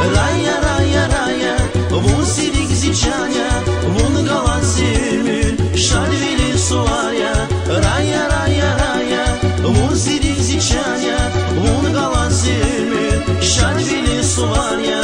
Raya, raya, raya, vun sirik zichania, vun galansimül, şalvili suvarya. Raya, raya, raya, vun sirik zichania, vun galansimül, şalvili suvarya.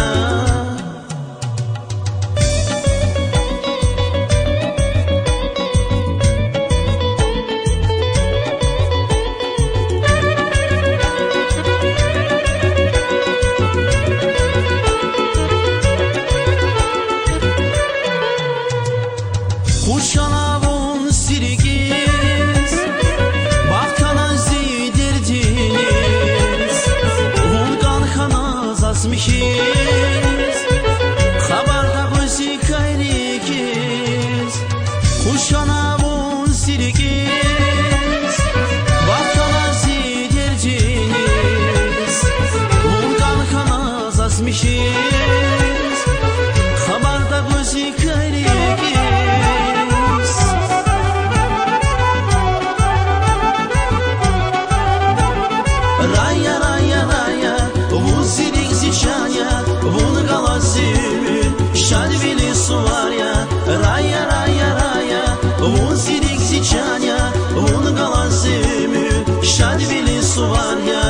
Kuşanavun sirigiz, bakana zidirdiniz, vulkan hanaz asmışız, habarda bizi kayrikiz. Kuşanavun sirigiz, bakana zidirdiniz, vulkan hanaz asmışız, habarda bizi kayrikiz. Raya, raya, raya, vun sirik zichania, vun galansimül, şalvili suvarya. Raya, raya, raya, vun sirik zichania, vun galansimül, şalvili suvarya.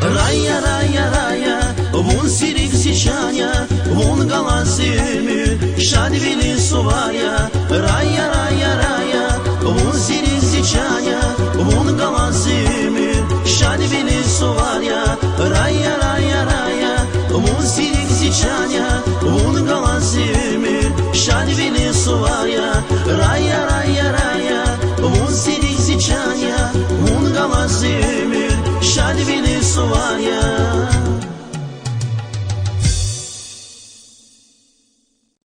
Raya, raya, raya, vun sirik zichania, vun galansimül, şalvili suvarya. Raya, raya, raya, vun sirik zichania, vun galansimül, şalvili suvarya. Raya, raya, raya, vun sirik zichania, vun galansimül, şalvili suvarya. Raya, raya, raya, vun sirik zichania, vun galansimül, şalvili suvarya.